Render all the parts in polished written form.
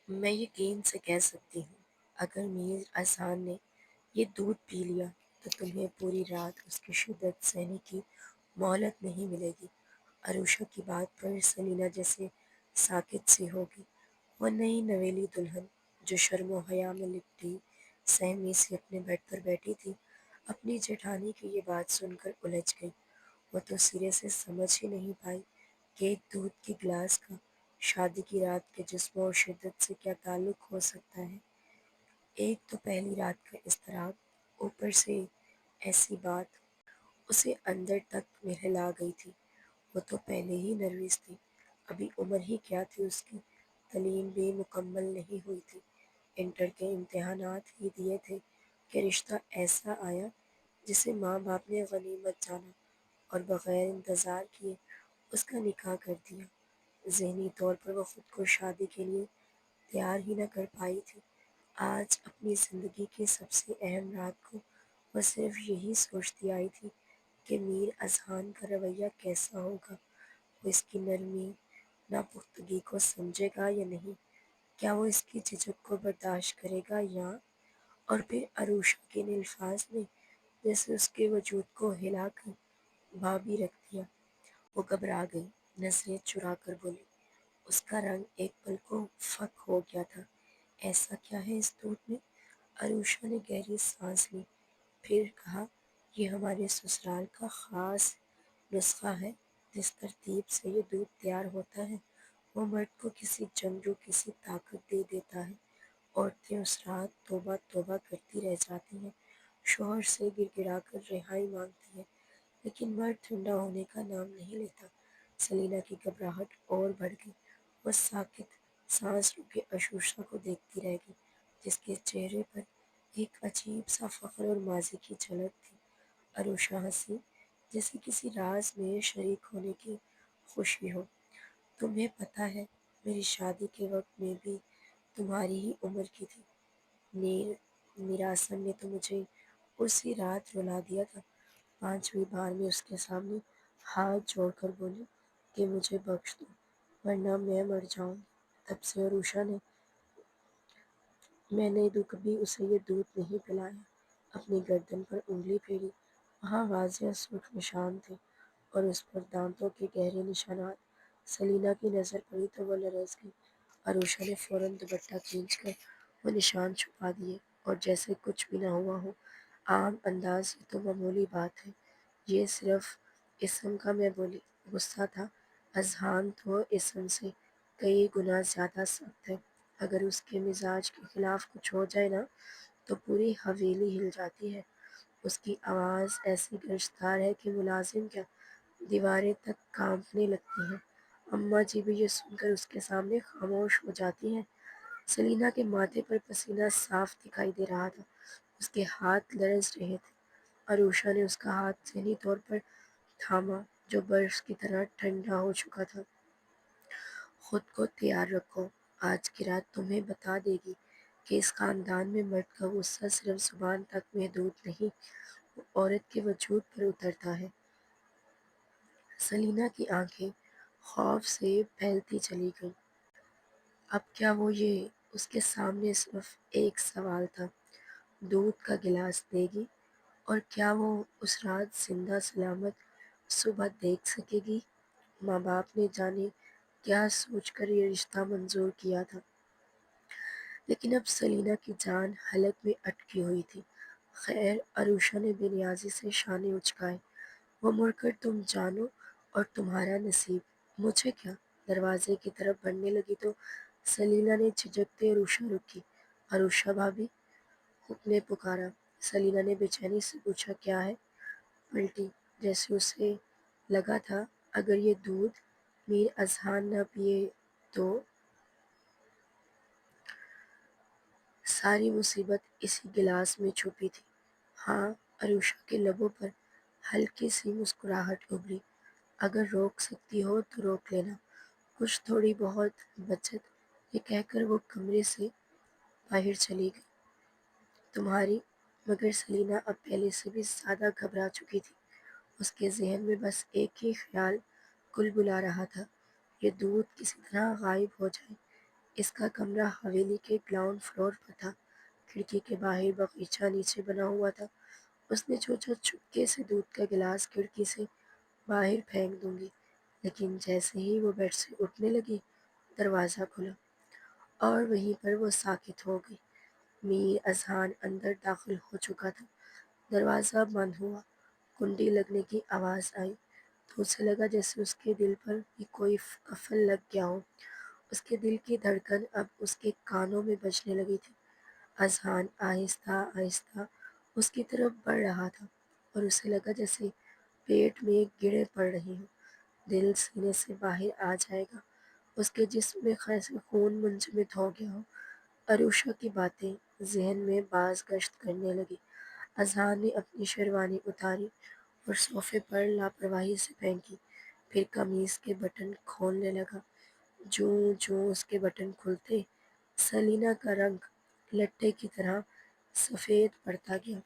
میں یقین سے کہہ سکتی ہوں، اگر میر اذہان نے یہ دودھ پی لیا تو تمہیں پوری رات اس کی شدت سہنے کی مہلت نہیں ملے گی۔ عروشہ کی بات پر سلینا جیسے ساکت سی ہو گئی۔ وہ نئی نویلی دلہن جو شرم و حیا میں لپٹی سہمی سی اپنے بیڈ پر بیٹھی تھی، اپنی جیٹھانی کی یہ بات سن کر الجھ گئی۔ وہ تو سرے سے سمجھ ہی نہیں پائی کہ ایک دودھ کے گلاس کا شادی کی رات کے جسم اور شدت سے کیا تعلق ہو سکتا ہے۔ ایک تو پہلی رات کا اضطراب، اوپر سے ایسی بات اسے اندر تک مہلا گئی تھی۔ وہ تو پہلے ہی نروس تھی، ابھی عمر ہی کیا تھی اس کی، تعلیم بھی مکمل نہیں ہوئی تھی، انٹر کے امتحانات ہی دیے تھے کہ رشتہ ایسا آیا جسے ماں باپ نے غنیمت جانا اور بغیر انتظار کیے اس کا نکاح کر دیا۔ ذہنی طور پر وہ خود کو شادی کے لیے تیار ہی نہ کر پائی تھی۔ آج اپنی زندگی کی سب سے اہم رات کو وہ صرف یہی سوچتی آئی تھی کہ میر اذہان کا رویہ کیسا ہوگا، وہ اس کی نرمی ناپختگی کو سمجھے گا یا نہیں، کیا وہ اس کی جھجک کو برداشت کرے گا یا… اور پھر عروشہ کے ان الفاظ نے جیسے اس کے وجود کو ہلا کر بھابی رکھ دیا۔ وہ گھبرا گئی، نظریں چرا کر بولی۔ اس کا رنگ ایک پل کو فک ہو گیا تھا۔ ایسا کیا ہے اس دودھ میں؟ عروشہ نے گہری سانس لی، پھر کہا، یہ ہمارے سسرال کا خاص نسخہ ہے۔ جس ترتیب سے یہ دودھ تیار ہوتا ہے وہ مرد کو کسی جنگجو کسی طاقت دے دیتا ہے۔ عورتیں اس رات توبہ توبہ کرتی رہ جاتی ہیں، شوہر سے گر گرا کر رہائی مانگتی ہیں، لیکن مرد ٹھنڈا ہونے کا نام نہیں لیتا۔ سلینا کی گھبراہٹ اور بڑھ گئی۔ وہ ساکت، سانس روکے عروشہ کو دیکھتی رہ گئی، جس کے چہرے پر ایک عجیب سا فخر اور ماضی کی جھلک تھی۔ عروشہ ہنسی، جیسے کسی راز میں شریک ہونے کی خوشی ہو۔ تمہیں پتہ ہے، میری شادی کے وقت میں بھی تمہاری ہی عمر کی تھی۔ میراسن نے تو مجھے اسی رات رلا دیا تھا۔ پانچویں بار میں اس کے سامنے ہاتھ جوڑ کر بولی کہ مجھے بخش دو ورنہ میں مر جاؤں گی۔ تب سے عروشہ نے میں نے کبھی اسے یہ دودھ نہیں پلایا۔ اپنی گردن پر انگلی پھیری، وہاں واضح سرخ نشان تھے اور اس پر دانتوں کے گہرے نشانات۔ سلینا کی نظر پڑی تو وہ لرز گئی۔ عروشہ نے فوراً دوپٹہ کھینچ کر وہ نشان چھپا دیے اور جیسے کچھ بھی نہ ہوا ہو، عام انداز یہ تو معمولی بات ہے، یہ صرف اسم کا… میں بولی۔ غصہ تھا۔ اذہان تو اسم سے کئی گنا زیادہ سخت ہے، اگر اس کے مزاج کے خلاف کچھ ہو جائے نا تو پوری حویلی ہل جاتی ہے۔ اس کی آواز ایسی گرجدار ہے کہ ملازم کیا، دیواریں تک کانپنے لگتی ہیں۔ اماں جی بھی یہ سن کر اس کے سامنے خاموش ہو جاتی ہیں۔ سلینا کے ماتھے پر پسینہ صاف دکھائی دے رہا تھا، اس کے ہاتھ لرز رہے تھے۔ عروشہ نے اس کا ہاتھ ذہنی طور پر تھاما جو برف کی طرح ٹھنڈا ہو چکا تھا۔ خود کو تیار رکھو، آج کی رات تمہیں بتا دے گی کہ اس خاندان میں مرد کا غصہ صرف زبان تک محدود نہیں، وہ عورت کے وجود پر اترتا ہے۔ سلینا کی آنکھیں خوف سے پھیلتی چلی گئیں۔ اب کیا وہ… یہ اس کے سامنے صرف ایک سوال تھا، دودھ کا گلاس دے گی؟ اور کیا وہ اس رات زندہ سلامت صبح دیکھ سکے گی؟ ماں باپ نے جانے کیا سوچ کر یہ رشتہ منظور کیا تھا، لیکن اب سلینا کی جان حلق میں اٹکی ہوئی تھی۔ خیر، عروشہ نے بے نیازی سے شانے اچکائے۔ وہ مڑ کر، تم جانو اور تمہارا نصیب، مجھے کیا؟ دروازے کی طرف بڑھنے لگی تو سلینا نے جھجکتے عروشہ روکی۔ عروشہ بھابھی، حکم نے پکارا۔ سلینا نے بے چینی سے پوچھا، کیا ہے؟ پلٹی، جیسے اسے لگا تھا اگر یہ دودھ میر اذہان نہ پیے تو ساری مصیبت اسی گلاس میں چھپی تھی۔ ہاں، عروشہ کے لبوں پر ہلکی سی مسکراہٹ ابھری۔ اگر روک سکتی ہو تو روک لینا، کچھ تھوڑی بہت بچت۔ یہ کہہ کر وہ کمرے سے باہر چلی گئی۔ تمہاری… مگر سلینا اب پہلے سے بھی زیادہ گھبرا چکی تھی۔ اس کے ذہن میں بس ایک ہی خیال کل بلا رہا تھا، یہ دودھ کسی طرح غائب ہو جائے، اس کا کمرہ حویلی کے گراؤنڈ فلور پر تھا۔ کھڑکی کے باہر باغیچہ نیچے بنا ہوا تھا۔ اس نے سوچا چپکے سے دودھ کا گلاس کھڑکی سے باہر پھینک دوں گی، لیکن جیسے ہی وہ بیڈ سے اٹھنے لگی دروازہ کھلا اور وہیں پر وہ ساکت ہو گئی۔ میر اذہان اندر داخل ہو چکا تھا۔ دروازہ بند ہوا، کنڈی لگنے کی آواز آئی تو اسے لگا جیسے اس کے دل پر بھی کوئی قفل لگ گیا ہو۔ اس کے دل کی دھڑکن اب اس کے کانوں میں بجنے لگی تھی۔ اذہان آہستہ آہستہ اس کی طرف بڑھ رہا تھا اور اسے لگا جیسے پیٹ میں گڑیں پڑ رہی ہوں۔ دل سینے سے باہر آ جائے گا۔ اس کے جسم میں خیسے خون منجمد ہو گیا ہو۔ عروشہ کی باتیں ذہن میں باز گشت کرنے لگی۔ اذہان نے اپنی شیروانی اتاری اور صوفے پر لاپرواہی سے پھینکی، پھر قمیص کے بٹن کھولنے لگا۔ جوں جوں اس کے بٹن کھلتے سلینا کا رنگ لٹے کی طرح سفید پڑتا گیا۔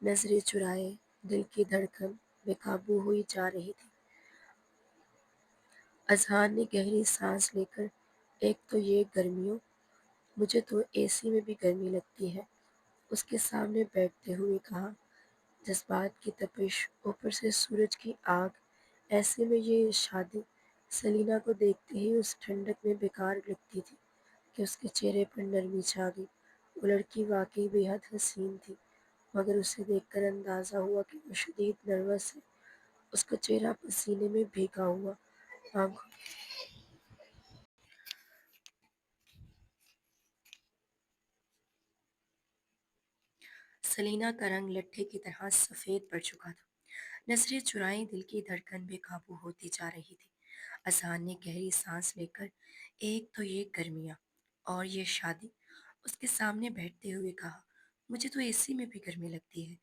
نظریں چرائے، دل کی دھڑکن بے قابو ہوئی جا رہی تھی۔ اذہان نے گہری سانس لے کر ایک تو یہ گرمیوں، مجھے تو اے سی میں بھی گرمی لگتی ہے، اس کے سامنے بیٹھتے ہوئے کہا۔ جذبات کی تپش، اوپر سے سورج کی آگ، ایسے میں یہ شادی سلینا کو دیکھتے ہی اس ٹھنڈک میں بیکار لگتی تھی کہ اس کے چہرے پر نرمی چھا گئی۔ وہ لڑکی واقعی بے حد حسین تھی، مگر اسے دیکھ کر اندازہ ہوا کہ وہ شدید نروس ہے۔ اس کا چہرہ پسینے میں بھیگا ہوا، آنکھوں سلینا کا رنگ لٹھے کی طرح سفید پڑ چکا تھا۔ نظریں چرائیں، دل کی دھڑکن بے قابو ہوتی جا رہی تھی۔ اذہان نے گہری سانس لے کر ایک تو یہ گرمیاں اور یہ شادی، اس کے سامنے بیٹھتے ہوئے کہا۔ مجھے تو اے سی میں بھی گرمی لگتی ہے،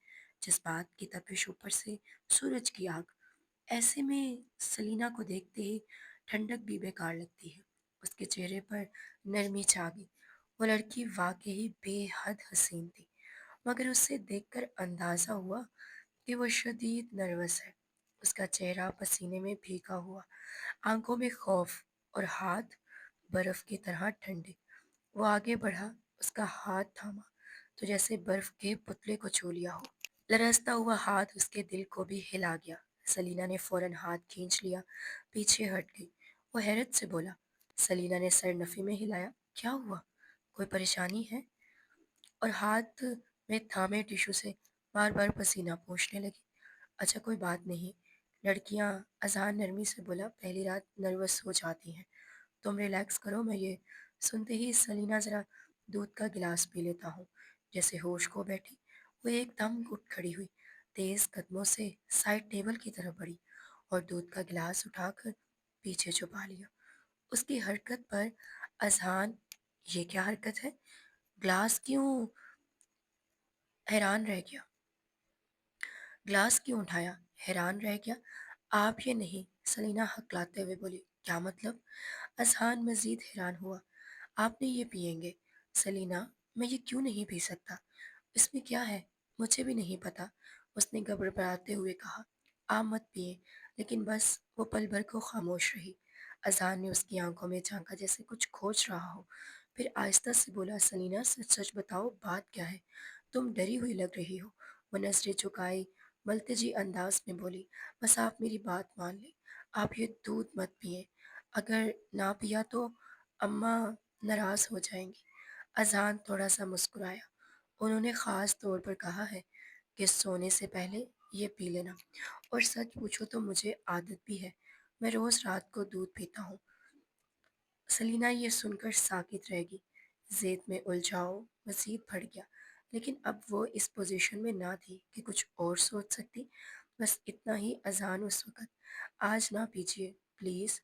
جذبات کی تپش، اوپر سے سورج کی آگ، ایسے میں سلینا کو دیکھتے ہی ٹھنڈک بھی بیکار لگتی ہے۔ اس کے چہرے پر نرمی چھا گئی۔ وہ لڑکی واقعی بے حد حسین تھی، مگر اسے دیکھ کر اندازہ ہوا کہ وہ شدید نروس ہے۔ اس کا چہرہ پسینے میں بھیگا ہوا، آنکھوں میں خوف اور ہاتھ برف کی طرح ٹھنڈے۔ وہ آگے بڑھا، اس کا ہاتھ تھاما تو جیسے برف کے پتلے کو چھو لیا ہو۔ لرزتا ہوا ہاتھ اس کے دل کو بھی ہلا گیا۔ سلینا نے فوراً ہاتھ کھینچ لیا، پیچھے ہٹ گئی۔ وہ حیرت سے بولا۔ سلینا نے سر نفی میں ہلایا۔ کیا ہوا؟ کوئی پریشانی ہے؟ اور ہاتھ میں تھامے ٹیشو سے بار بار پسینہ پوچھنے لگی۔ اچھا کوئی بات نہیں، لڑکیاں، اذہان نرمی سے بولا، پہلی رات نروس ہو جاتی ہیں، تم ریلیکس کرو، میں یہ سنتے ہی سلینا ذرا دودھ کا گلاس پی لیتا ہوں۔ جیسے ہوش کھو بیٹھی، وہ ایک دم اٹھ کھڑی ہوئی، تیز قدموں سے سائڈ ٹیبل کی طرف بڑھی اور دودھ کا گلاس اٹھا کر پیچھے چھپا لیا۔ اس کی حرکت پر اذہان، یہ کیا حرکت ہے؟ گلاس کیوں حیران رہ گیا۔ گلاس کیوں اٹھایا؟ حیران رہ گیا۔ آپ یہ نہیں، سلینا ہکلاتے ہوئے بولی۔ کیا مطلب؟ اذہان مزید حیران ہوا۔ آپ نے یہ پئیں گے؟ سلینا، میں یہ کیوں نہیں پی سکتا؟ اس میں کیا ہے؟ مجھے بھی نہیں پتا، اس نے گڑبڑاتے ہوئے کہا۔ آپ مت پئیں، لیکن بس وہ پل بھر کو خاموش رہی۔ اذہان نے اس کی آنکھوں میں جھانکا جیسے کچھ کھوج رہا ہو، پھر آہستہ سے بولا۔ سلینا، سچ سچ بتاؤ، بات کیا ہے؟ تم ڈری ہوئی لگ رہی ہو۔ وہ نظریں چکائی، ملتجی انداز میں بولی۔ بس آپ میری بات مان لیں، آپ یہ دودھ مت پئیں، اگر نہ پیا تو اماں ناراض ہو جائیں گی۔ اذہان تھوڑا سا مسکرایا۔ انہوں نے خاص طور پر کہا ہے کہ سونے سے پہلے یہ پی لینا، اور سچ پوچھو تو مجھے عادت بھی ہے، میں روز رات کو دودھ پیتا ہوں۔ سلینا یہ سن کر ساکت رہ گئی۔ زید میں الجھاؤ مزید بڑھ گیا، لیکن اب وہ اس پوزیشن میں نہ تھی کہ کچھ اور سوچ سکتی۔ بس اتنا ہی۔ اذہان اس وقت، آج نہ پیجیے پلیز،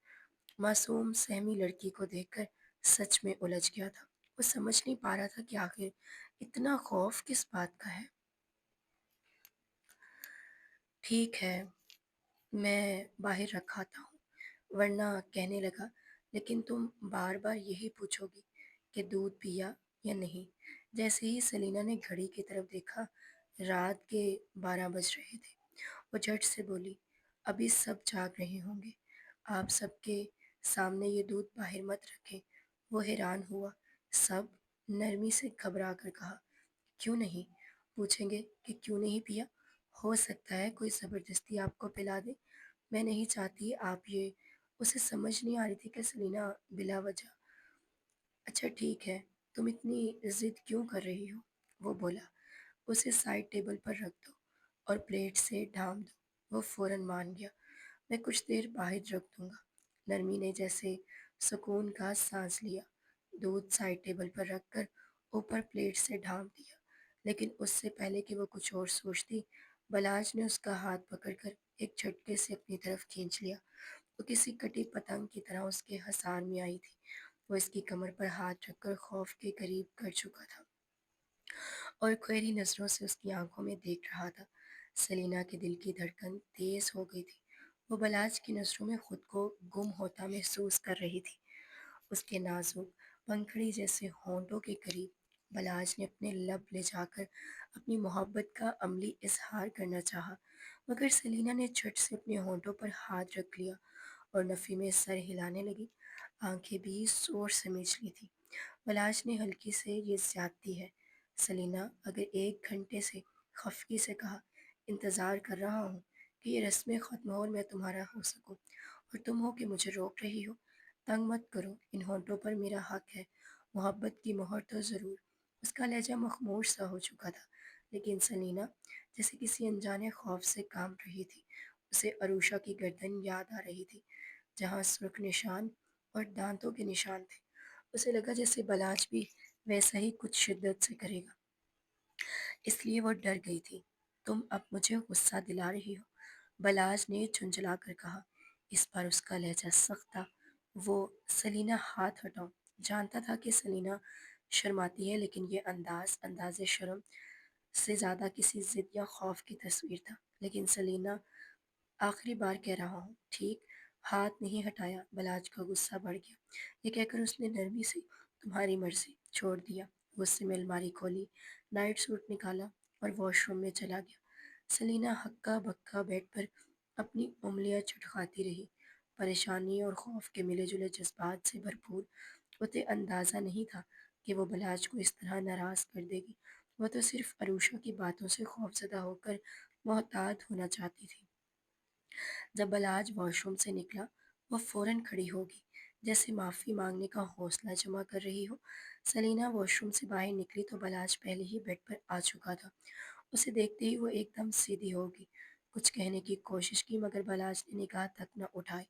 معصوم سہمی لڑکی کو دیکھ کر سچ میں الجھ گیا تھا۔ وہ سمجھ نہیں پا رہا تھا کہ آخر اتنا خوف کس بات کا ہے۔ ٹھیک ہے، میں باہر رکھاتا ہوں، ورنہ کہنے لگا، لیکن تم بار بار یہی پوچھو گی کہ دودھ پیا یا نہیں۔ جیسے ہی سلینا نے گھڑی کی طرف دیکھا، رات کے 12 بج رہے تھے۔ وہ جھٹ سے بولی۔ ابھی سب جاگ رہے ہوں گے، آپ سب کے سامنے یہ دودھ باہر مت رکھیں، وہ حیران ہوا۔ سب نرمی سے گھبرا کر کہا، کیوں نہیں؟ پوچھیں گے کہ کیوں نہیں پیا؟ ہو سکتا ہے کوئی زبردستی آپ کو پلا دے۔ میں نہیں چاہتی آپ یہ۔ اسے سمجھ نہیں آ رہی تھی کہ سلینا بلا وجہ۔ اچھا ٹھیک ہے، تم اتنی ضد کیوں کر رہی ہو؟ وہ بولا۔ اسے سائڈ ٹیبل پر رکھ دو اور پلیٹ سے ڈھانپ دو۔ وہ فوراً مان گیا۔ میں کچھ دیر باہر رکھ دوں گا۔ نرمی نے جیسے سکون کا سانس لیا۔ دودھ سائڈ ٹیبل پر رکھ کر اوپر پلیٹ سے ڈھانپ دیا۔ لیکن اس سے پہلے کہ وہ کچھ اور سوچتی، بلاج نے اس کا ہاتھ پکڑ کر ایک جھٹکے سے اپنی طرف کھینچ لیا۔ وہ کسی کٹی پتنگ کی طرح اس کے حصار میں آئی تھی۔ وہ اس کی کمر پر ہاتھ رکھ کر خوف کے قریب کر چکا تھا اور خیری نظروں سے اس کی آنکھوں میں دیکھ رہا تھا۔ سلینا کے دل کی دھڑکن تیز ہو گئی تھی۔ وہ بلاج کی نظروں میں خود کو گم ہوتا محسوس کر رہی تھی۔ اس کے نازک پنکھڑی جیسے ہونٹوں کے قریب بلاج نے اپنے لب لے جا کر اپنی محبت کا عملی اظہار کرنا چاہا، مگر سلینا نے جھٹ سے اپنے ہونٹوں پر ہاتھ رکھ لیا اور نفی میں سر ہلانے لگی۔ آنکھیں بھی زور سے میچ لی تھی۔ بلاج نے ہلکی سے، یہ زیادتی ہے سلینا، اگر 1 گھنٹے سے، خفگی سے کہا، انتظار کر رہا ہوں کہ یہ رسمیں ختم ہو اور میں تمہارا ہو سکوں، اور تم ہو کہ مجھے روک رہی ہو۔ تنگ مت کرو، ان ہونٹوں پر میرا حق ہے، محبت کی مہر تو ضرور۔ اس کا لہجہ مخمور سا ہو چکا تھا، لیکن سلینا جیسے کسی انجانے خوف سے کانپ رہی تھی۔ اسے عروشہ کی گردن یاد آ رہی تھی، جہاں سرخ نشان اور دانتوں کے نشان تھے۔ اسے لگا جیسے بلاج بھی ویسا ہی کچھ شدت سے کرے گا، اس لیے وہ ڈر گئی تھی۔ تم اب مجھے غصہ دلا رہی ہو، بلاج نے جھنجھلا کر کہا۔ اس بار اس کا لہجہ سخت تھا۔ وہ سلینا ہاتھ ہٹاؤ۔ جانتا تھا کہ سلینا شرماتی ہے، لیکن یہ انداز شرم سے زیادہ کسی ضد یا خوف کی تصویر تھا۔ لیکن سلینا، آخری بار کہہ رہا ہوں، ٹھیک؟ ہاتھ نہیں ہٹایا۔ بلاج کا غصہ بڑھ گیا۔ یہ کہہ کر اس نے نرمی سے تمہاری مرضی چھوڑ دیا۔ غصے میں الماری کھولی، نائٹ سوٹ نکالا اور واش روم میں چلا گیا۔ سلینا ہکا بکا بیڈ پر اپنی انگلیاں چٹکاتی رہی، پریشانی اور خوف کے ملے جلے جذبات سے بھرپور۔ اسے اندازہ نہیں تھا کہ وہ بلاج کو اس طرح ناراض کر دے گی۔ وہ تو صرف عروشہ کی باتوں سے خوفزدہ ہو کر محتاط ہونا چاہتی تھی۔ جب بلاج واش روم سے نکلا، وہ فوراً کھڑی ہوگی، جیسے معافی مانگنے کا حوصلہ جمع کر رہی ہو۔ سلینا واش روم سے باہر نکلی تو بلاج پہلے ہی بیڈ پر آ چکا تھا۔ اسے دیکھتے ہی وہ ایک دم سیدھی ہوگی، کچھ کہنے کی کوشش کی، مگر بلاج نے نگاہ تک نہ اٹھائی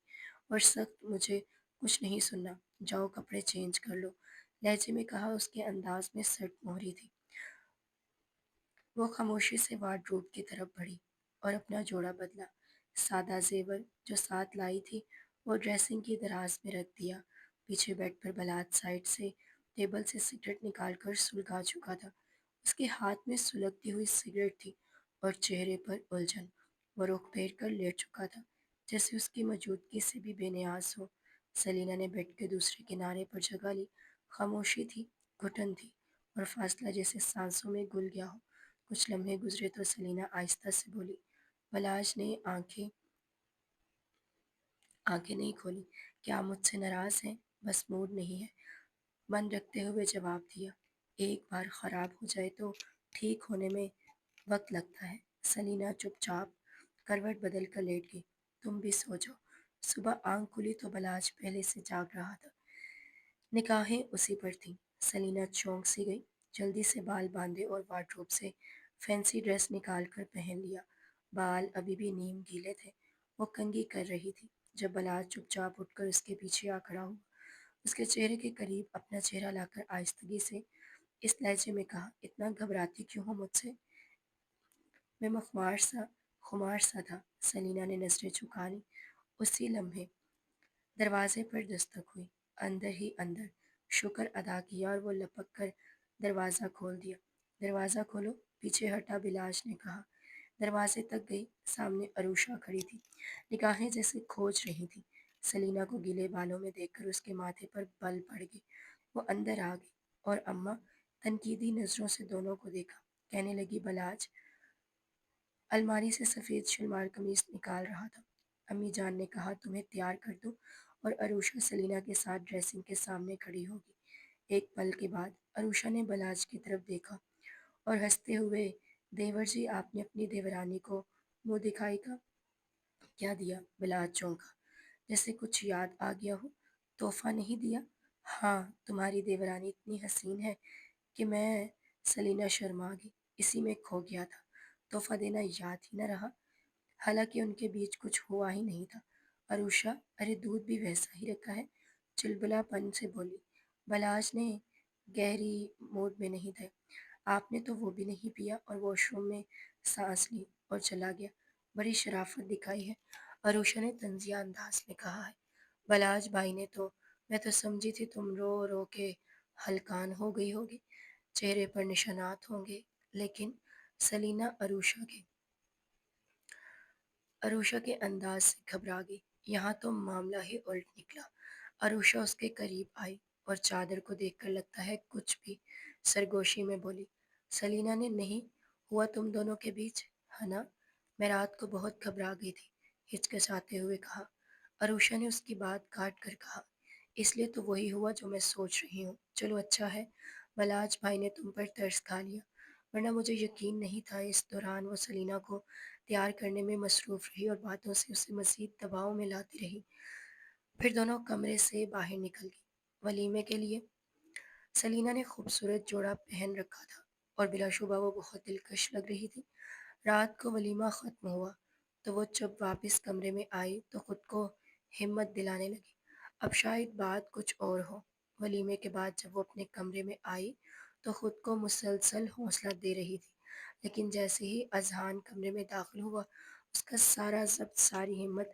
اور سخت، مجھے کچھ نہیں سننا، جاؤ کپڑے چینج کر لو، لہجے میں کہا۔ اس کے انداز میں سرد مہری تھی۔ وہ خاموشی سے وارڈروب کی طرف بڑھی اور اپنا جوڑا بدلا۔ سادہ زیور جو ساتھ لائی تھی وہ ڈریسنگ کی دراز میں رکھ دیا۔ پیچھے بیڈ پر بلاج سائڈ سے ٹیبل سے سگریٹ نکال کر سلگا چکا تھا۔ اس کے ہاتھ میں سلگتی ہوئی سگریٹ تھی اور چہرے پر الجھن۔ وہ رخ پھیر کر لیٹ چکا تھا، جیسے اس کی موجودگی سے بھی بے نیاز ہو۔ سلینا نے بیڈ کے دوسرے کنارے پر جگہ لی۔ خاموشی تھی، گھٹن تھی اور فاصلہ جیسے سانسوں میں گل گیا ہو۔ کچھ لمحے گزرے تو سلینا آہستہ سے بولی۔ بلاج نے آنکھیں نہیں کھولی۔ کیا آپ مجھ سے ناراض ہیں؟ بس موڈ نہیں ہے، من رکھتے ہوئے جواب دیا۔ ایک بار خراب ہو جائے تو ٹھیک ہونے میں وقت لگتا ہے۔ سلینا چپ چاپ کروٹ بدل کر لیٹ گئی۔ تم بھی سو جاؤ۔ صبح آنکھ کھلی تو بلاج پہلے سے جاگ رہا تھا۔ نگاہیں اسی پر تھیں۔ سلینا چونک سی گئی، جلدی سے بال باندھے اور وارڈروب سے فینسی ڈریس نکال کر پہن لیا۔ بال ابھی بھی نیم گیلے تھے۔ وہ کنگھی کر رہی تھی جب بلاج چپ چاپ اٹھ کر اس کے پیچھے آ کھڑا ہوا۔ اس کے چہرے کے قریب اپنا چہرہ لا کر آہستگی سے اس لہجے میں کہا، اتنا گھبراتی کیوں ہو مجھ سے؟ میں خمار سا تھا۔ سلینا نے نظریں جھکا لیں۔ اسی لمحے دروازے پر دستک ہوئی۔ اندر ہی اندر شکر ادا کیا اور وہ لپک کر دروازہ کھول دیا۔ دروازہ کھولو، پیچھے ہٹا، بلاج نے کہا۔ دروازے تک گئی، سامنے عروشہ کھڑی تھی، نگاہیں جیسے کھوج رہی تھیں۔ سلینا کو گیلے بالوں میں دیکھ کر اس کے ماتھے پر بل پڑ گئی۔ وہ اندر آ گئی اور اماں تنقیدی نظروں سے دونوں کو دیکھا۔ کہنے لگی، بلاج الماری سے سفید شلوار قمیص نکال رہا تھا۔ امی جان نے کہا تمہیں تیار کر دوں اور عروشہ سلینا کے ساتھ ڈریسنگ کے سامنے کھڑی ہوگی۔ ایک پل کے بعد عروشہ نے بلاج کی طرف دیکھا اور ہنستے ہوئے، دیور جی آپ نے اپنی دیورانی کو منہ دکھائی کا کیا دیا؟ بلاج چونکا، جیسے کچھ یاد آ گیا ہو۔ تحفہ نہیں دیا؟ ہاں، تمہاری دیورانی اتنی حسین ہے کہ میں سلینا شرما گئی، اسی میں کھو گیا تھا، تحفہ دینا یاد ہی نہ رہا۔ حالانکہ ان کے بیچ کچھ ہوا ہی نہیں تھا۔ عروشہ، ارے دودھ بھی ویسا ہی رکھا ہے، چلبلا پن سے بولی۔ بلاج نے گہری موڈ میں نہیں تھے، آپ نے تو وہ بھی نہیں پیا اور واش روم میں سانس لی اور چلا گیا، بڑی شرافت دکھائی ہے، عروشہ نے طنزیہ انداز میں کہا ہے۔ بلاج بھائی نے تو، میں تو سمجھی تھی تم رو رو کے ہلکان ہو گئی ہوگی، چہرے پر نشانات ہوں گے، لیکن سلینا عروشہ کے انداز سے گھبرا گئی۔ یہاں تو معاملہ ہی الٹ نکلا۔ عروشہ اس کے قریب آئی اور چادر کو دیکھ کر لگتا ہے کچھ بھی سرگوشی میں بولی۔ سلینا نے، نہیں ہوا تم دونوں کے بیچ، ہے نا؟ میں رات کو بہت گھبرا گئی تھی، ہچکچاتے ہوئے کہا۔ عروشہ نے اس کی بات کاٹ کر کہا، اس لیے تو وہی ہوا جو میں سوچ رہی ہوں۔ چلو اچھا ہے، بلاج بھائی نے تم پر ترس کھا لیا، ورنہ مجھے یقین نہیں تھا۔ اس دوران وہ سلینا کو تیار کرنے میں مصروف رہی اور باتوں سے اسے مزید دباؤ میں لاتی رہی۔ پھر دونوں کمرے سے باہر نکل گئی۔ ولیمے کے لیے سلینا نے خوبصورت جوڑا پہن رکھا تھا اور بلا شبہ وہ بہت دلکش لگ رہی تھی۔ رات کو ولیمہ ختم ہوا تو وہ جب واپس کمرے میں آئی تو خود کو ہمت دلانے لگی، اب شاید بات کچھ اور ہو۔ ولیمے کے بعد جب وہ اپنے کمرے میں آئی تو خود کو مسلسل حوصلہ دے رہی تھی، لیکن جیسے ہی اذہان کمرے میں داخل ہوا، اس کا سارا ضبط، ساری ہمت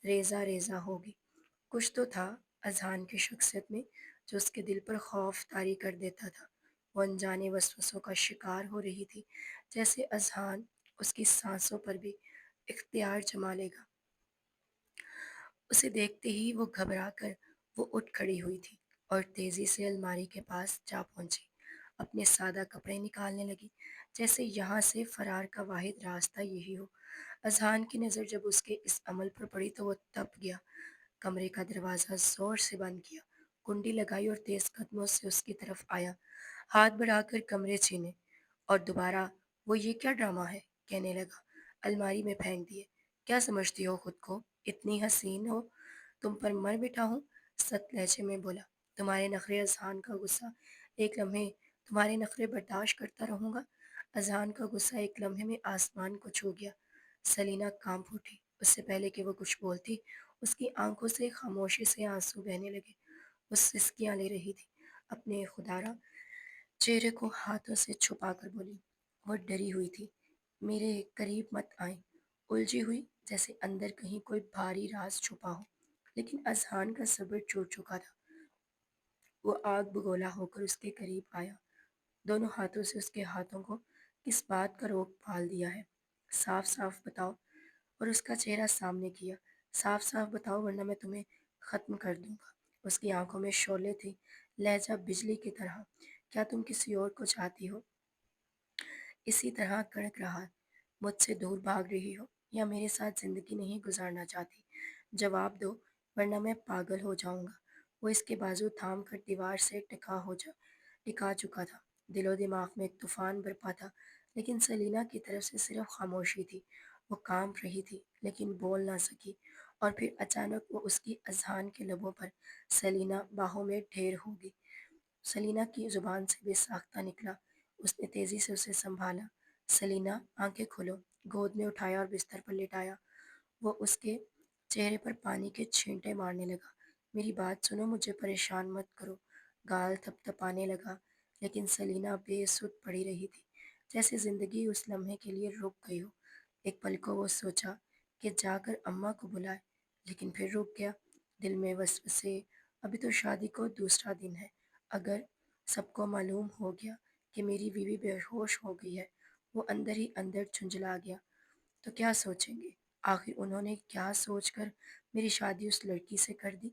ریزہ ریزہ ہو گئی۔ کچھ تو تھا اذہان کی شخصیت میں جو اس کے دل پر خوف طاری کر دیتا تھا۔ وہ انجانے وسوسوں کا شکار ہو رہی تھی، جیسے اذہان اس کی سانسوں پر بھی اختیار جما لے گا۔ اسے دیکھتے ہی وہ گھبرا کر وہ اٹھ کھڑی ہوئی تھی اور تیزی سے الماری کے پاس جا پہنچی، اپنے سادہ کپڑے نکالنے لگی، جیسے یہاں سے فرار کا واحد راستہ یہی ہو۔ اذہان کی نظر جب اس کے اس عمل پر پڑی تو وہ تپ گیا، کمرے کا دروازہ زور سے بند کیا، کنڈی لگائی اور تیز قدموں سے اس کی طرف آیا، ہاتھ بڑھا کر کمرے چھینے، اور دوبارہ وہ یہ کیا ڈرامہ ہے کہنے لگا، الماری میں پھینک دیے۔ کیا سمجھتی ہو خود کو، اتنی حسین ہو، تم پر مر مٹا ہوں، سخت لہجے میں بولا۔ تمہارے نخرے، اذہان کا غصہ، ایک لمحے تمہارے نخرے برداشت کرتا رہوں گا۔ اذہان کا غصہ ایک لمحے میں آسمان کو چھو گیا۔ سلینا کانپ اٹھی، اس سے پہلے کہ وہ کچھ بولتی اس کی آنکھوں سے خاموشی سے آنسو بہنے لگے، وہ سسکیاں لے رہی تھی، اپنے خودارا چہرے کو ہاتھوں سے چھپا کر بولی۔ وہ ڈری ہوئی تھی، میرے قریب مت آئیں، الجھی ہوئی جیسے اندر کہیں کوئی بھاری راز چھپا ہو، لیکن اذہان کا صبر ٹوٹ چکا تھا۔ وہ آگ بگولا ہو کر اس کے قریب آیا، دونوں ہاتھوں سے اس کے ہاتھوں کو کس بات کا روک پال دیا ہے، صاف صاف بتاؤ، اور اس کا چہرہ سامنے کیا، صاف صاف بتاؤ ورنہ میں تمہیں ختم کر دوں گا۔ اس کی آنکھوں میں شعلے تھے، لہجہ بجلی کی طرح۔ کیا تم کسی اور کو چاہتی ہو؟ اسی طرح کڑک رہا، مجھ سے دور بھاگ رہی ہو یا میرے ساتھ زندگی نہیں گزارنا چاہتی؟ جواب دو ورنہ میں پاگل ہو جاؤں گا۔ وہ اس کے بازو تھام کر دیوار سے ٹکا چکا تھا، دل و دماغ میں ایک طوفان برپا تھا، لیکن سلینا کی طرف سے صرف خاموشی تھی۔ وہ کانپ رہی تھی لیکن بول نہ سکی، اور پھر اچانک وہ اس کی اذہان کے لبوں پر سلینا باہوں میں ڈھیر ہو گئی۔ سلینا کی زبان سے بے ساختہ نکلا، اس نے تیزی سے اسے سنبھالا۔ سلینا، آنکھیں کھولو، گود میں اٹھایا اور بستر پر لٹایا۔ وہ اس کے چہرے پر پانی کے چھینٹے مارنے لگا۔ میری بات سنو، مجھے پریشان مت کرو۔ گال تھپ تھپانے لگا، لیکن سلینا بے سدھ پڑی رہی تھی، جیسے زندگی اس لمحے کے لیے رک گئی ہو۔ ایک پل کو وہ سوچا کہ جا کر اماں کو بلائے، لیکن پھر رک گیا، دل میں وسوسے، ابھی تو شادی کو دوسرا دن ہے، اگر سب کو معلوم ہو گیا کہ میری بیوی بے ہوش ہو گئی ہے، وہ اندر ہی اندر جھنجھلا گیا، تو کیا سوچیں گے؟ آخر انہوں نے کیا سوچ کر میری شادی اس لڑکی سے کر دی؟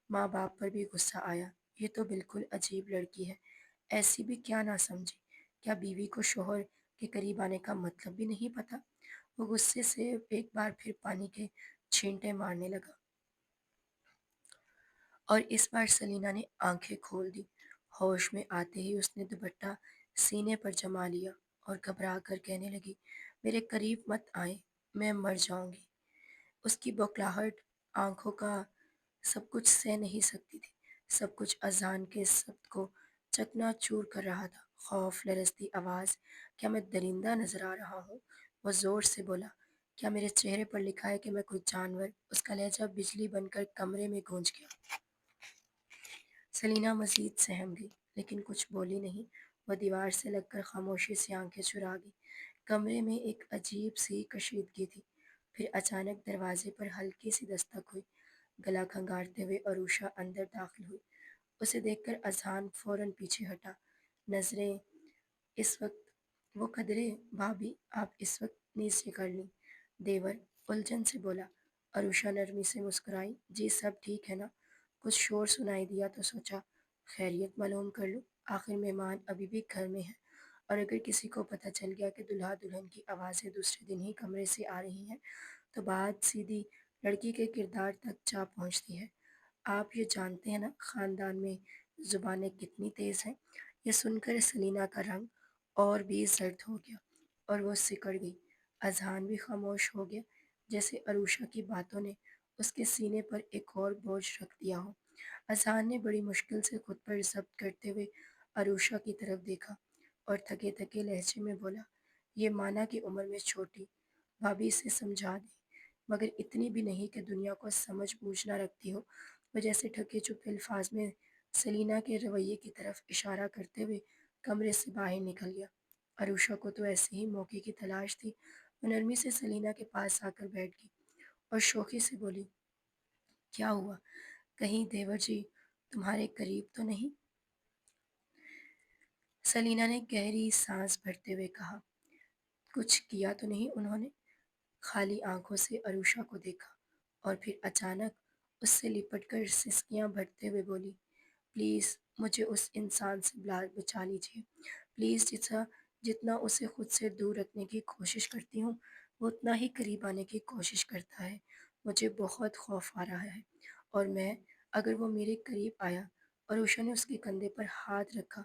ماں باپ پر بھی غصہ آیا، یہ تو بالکل عجیب لڑکی ہے، ایسی بھی کیا نہ سمجھی؟ کیا بیوی کو شوہر کے قریب آنے کا مطلب بھی نہیں پتا؟ وہ غصے سے ایک بار پھر پانی کے چھینٹے مارنے لگا۔ اور اس بار سلینا نے آنکھیں کھول دی۔ ہوش میں آتے ہی اس نے دوپٹہ سینے پر جما لیا اور گھبرا کر کہنے لگی، میرے قریب مت آئیں، میں مر جاؤں گی۔ اس کی بوکھلاہٹ آنکھوں کا سب کچھ سہ نہیں سکتی تھی۔ سب کچھ اذان کے سبت کو چکنا چور کر رہا تھا۔ خوف لرزتی آواز، کیا میں درندہ نظر آ رہا ہوں؟ وہ زور سے بولا، کیا میرے چہرے پر لکھا ہے کہ میں کوئی جانور؟ اس کا لہجہ بجلی بن کر کمرے میں گونج گیا۔ سلینا مزید سہم گئی لیکن کچھ بولی نہیں۔ وہ دیوار سے لگ کر خاموشی سے آنکھیں چرا گئی۔ کمرے میں ایک عجیب سی کشیدگی تھی۔ پھر اچانک دروازے پر ہلکی سی دستک ہوئی۔ گلا کھنگارتے ہوئے عروشہ اندر داخل ہوئی۔ اسے دیکھ کر اذہان فوراً پیچھے ہٹا۔ نظریں اس وقت وہ قدرے، بھابھی آپ اس وقت نیچے کر لیں، دیور الجھن سے بولا۔ عروشہ نرمی سے مسکرائی، جی سب ٹھیک ہے نا؟ کچھ شور سنائی دیا تو سوچا خیریت معلوم کر لوں، آخر مہمان ابھی بھی گھر میں ہیں، اور اگر کسی کو پتہ چل گیا کہ دلہا دلہن کی آوازیں دوسرے دن ہی کمرے سے آ رہی ہیں تو بات سیدھی لڑکی کے کردار تک جا پہنچتی ہے۔ آپ یہ جانتے ہیں نا خاندان میں زبانیں کتنی تیز ہیں؟ یہ سن کر سلینا کا رنگ اور بھی زرد ہو گیا اور وہ سکڑ گئی۔ اذہان بھی خاموش ہو گیا، جیسے عروشہ کی باتوں نے اس کے سینے پر ایک اور بوجھ رکھ دیا ہو۔ اذہان نے بڑی مشکل سے خود پر ضبط کرتے ہوئے عروشہ کی طرف دیکھا اور تھکے تھکے لہجے میں بولا، یہ مانا کی عمر میں چھوٹی، بھابھی سے سمجھا دیں، مگر اتنی بھی نہیں کہ دنیا کو سمجھ بوجھ نہ رکھتی ہو۔ وہ جیسے ٹھکے چپے الفاظ میں سلینا کے رویے کی طرف اشارہ کرتے ہوئے کمرے سے باہر نکل گیا۔ عروشہ کو تو ایسے ہی موقع کی تلاش تھی۔ وہ نرمی سے سلینا کے پاس آ کر بیٹھ گئی اور شوخی سے بولی، کیا ہوا؟ کہیں دیور جی تمہارے قریب تو نہیں؟ سلینا نے گہری سانس بھرتے ہوئے کہا، کچھ کیا تو نہیں انہوں نے؟ خالی آنکھوں سے عروشہ کو دیکھا اور پھر اچانک اس سے لپٹ کر سسکیاں بھرتے ہوئے بولی، پلیز مجھے اس انسان سے بچا لیجیے، پلیز جتنا اسے خود سے دور رکھنے کی کوشش کرتی ہوں وہ اتنا ہی قریب آنے کی کوشش کرتا ہے۔ مجھے بہت خوف آ رہا ہے، اور میں اگر وہ میرے قریب آیا۔ عروشہ نے اس کے کندھے پر ہاتھ رکھا،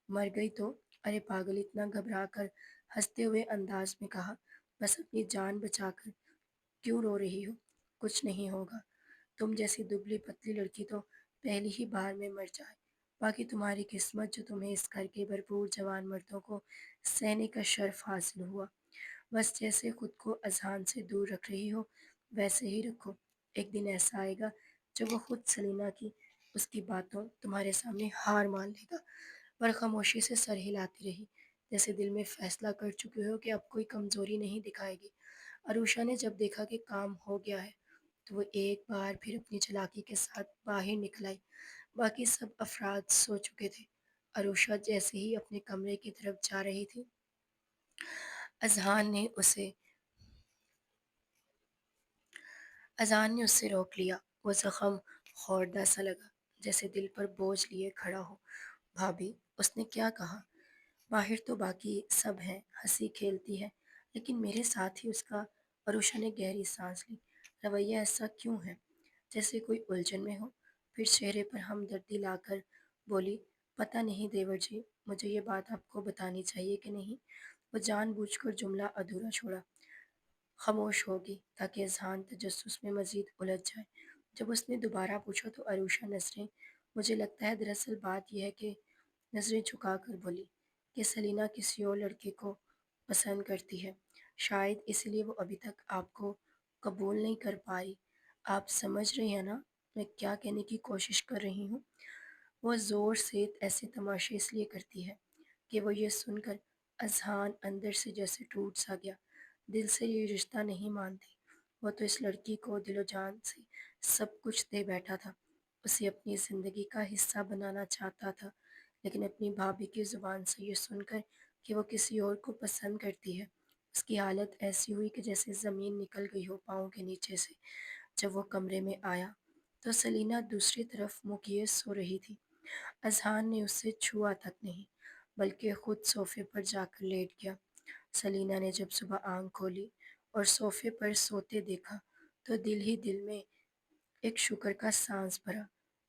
مر گئی تو؟ ارے پاگل، اتنا گھبرا کر ہنستے ہوئے انداز میں کہا، بس اپنی جان بچا کر کیوں رو رہی ہو؟ کچھ نہیں ہوگا، تم جیسی دبلی پتلی لڑکی تو پہلی ہی بار میں مر جائے، باقی تمہاری قسمت جو تمہیں اس گھر کے بھرپور جوان مردوں کو سہنے کا شرف حاصل ہوا۔ بس جیسے خود کو اذہان سے دور رکھ رہی ہو ویسے ہی رکھو، ایک دن ایسا آئے گا جب وہ خود سلینا کی اس کی باتوں تمہارے سامنے ہار مان لے گا۔ پر خاموشی سے سر ہلاتی رہی، جیسے دل میں فیصلہ کر چکے ہو کہ اب کوئی کمزوری نہیں دکھائے گی۔ عروشہ نے جب دیکھا کہ کام ہو گیا ہے تو وہ ایک بار پھر اپنی چالاکی کے ساتھ باہر نکل آئی۔ باقی سب افراد سو چکے تھے۔ عروشہ جیسے ہی اپنے کمرے کی طرف جا رہی تھی، اذہان نے اسے روک لیا۔ وہ زخم خوردہ سا لگا، جیسے دل پر بوجھ لیے کھڑا ہو۔ بھابھی، اس نے کیا کہا؟ باہر تو باقی سب ہیں، ہنسی کھیلتی ہے، لیکن میرے ساتھ ہی اس کا؟ عروشہ نے گہری سانس لی، رویہ ایسا کیوں ہے جیسے کوئی الجھن میں ہو؟ پھر چہرے پر ہمدردی لا کر بولی، پتہ نہیں دیور جی، مجھے یہ بات آپ کو بتانی چاہیے کہ نہیں؟ وہ جان بوجھ کر جملہ ادھورا چھوڑا، خاموش ہوگی تاکہ اذہان تجسس میں مزید الجھ جائے۔ جب اس نے دوبارہ پوچھا تو عروشہ نظریں، مجھے لگتا ہے دراصل بات یہ ہے کہ، نظریں جھکا کر بولی، کہ سلینا کسی اور لڑکے کو پسند کرتی ہے، شاید اس لیے وہ ابھی تک آپ کو قبول نہیں کر پائی۔ آپ سمجھ رہی ہیں نا میں کیا کہنے کی کوشش کر رہی ہوں؟ وہ زور سے ایسے تماشے اس لیے کرتی ہے کہ وہ یہ سن کر اذہان اندر سے جیسے ٹوٹ سا گیا۔ دل سے یہ رشتہ نہیں مانتی، وہ تو اس لڑکی کو دل و جان سے سب کچھ دے بیٹھا تھا، اسے اپنی زندگی کا حصہ بنانا چاہتا تھا، لیکن اپنی بھابھی کی زبان سے یہ سن کر کہ وہ کسی اور کو پسند کرتی ہے، اس کی حالت ایسی ہوئی کہ جیسے زمین نکل گئی ہو پاؤں کے نیچے سے۔ جب وہ کمرے میں آیا تو سلینا دوسری طرف منہ کیے سو رہی تھی۔ اذہان نے اسے چھوا تک نہیں بلکہ خود صوفے پر جا کر لیٹ گیا۔ سلینا نے جب صبح آنکھ کھولی اور صوفے پر سوتے دیکھا تو دل ہی دل میں ایک شکر کا سانس بھرا۔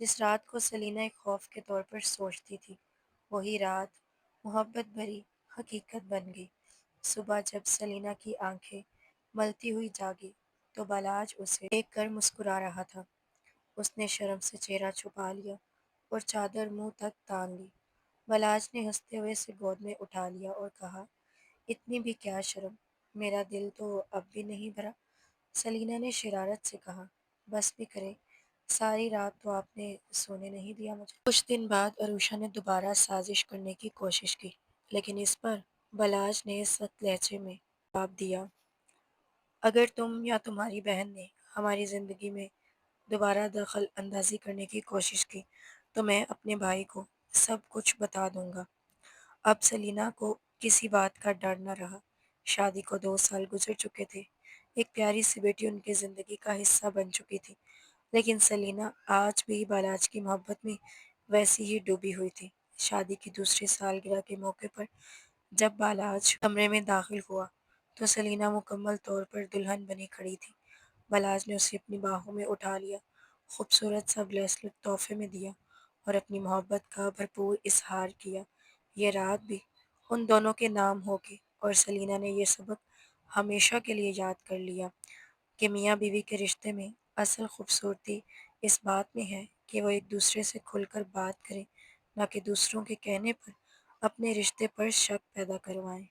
جس رات کو سلینا ایک خوف کے طور پر سوچتی تھی، وہی رات محبت بھری حقیقت بن گئی۔ صبح جب سلینا کی آنکھیں ملتی ہوئی جاگی تو بالاج اسے دیکھ کر مسکرا رہا تھا۔ اس نے شرم سے چہرہ چھپا لیا اور چادر منہ تک تان لی۔ بالاج نے ہنستے ہوئے اسے گود میں اٹھا لیا اور کہا، اتنی بھی کیا شرم، میرا دل تو اب بھی نہیں بھرا۔ سلینا نے شرارت سے کہا، بس بھی کرے، ساری رات تو آپ نے سونے نہیں دیا مجھے۔ کچھ دن بعد عروشہ نے دوبارہ سازش کرنے کی کوشش کی، لیکن اس پر بالاج نے سخت لہجے میں جواب دیا، اگر تم یا تمہاری بہن نے ہماری زندگی میں دوبارہ دخل اندازی کرنے کی کوشش کی تو میں اپنے بھائی کو سب کچھ بتا دوں گا۔ اب سلینا کو کسی بات کا ڈر نہ رہا۔ شادی کو 2 سال گزر چکے تھے، ایک پیاری سی بیٹی ان کی زندگی کا حصہ بن چکی تھی، لیکن سلینا آج بھی بالاج کی محبت میں ویسی ہی ڈوبی ہوئی تھی۔ شادی کی دوسری سالگرہ کے موقع پر جب بالاج کمرے میں داخل ہوا تو سلینا مکمل طور پر دلہن بنی کھڑی تھی۔ بالاج نے اسے اپنی باہوں میں اٹھا لیا، خوبصورت سا بریسلٹ تحفے میں دیا اور اپنی محبت کا بھرپور اظہار کیا۔ یہ رات بھی ان دونوں کے نام ہوگی اور سلینا نے یہ سبق ہمیشہ کے لیے یاد کر لیا کہ میاں بیوی کے رشتے میں اصل خوبصورتی اس بات میں ہے کہ وہ ایک دوسرے سے کھل کر بات کریں، نہ کہ دوسروں کے کہنے پر اپنے رشتے پر شک پیدا کروائیں۔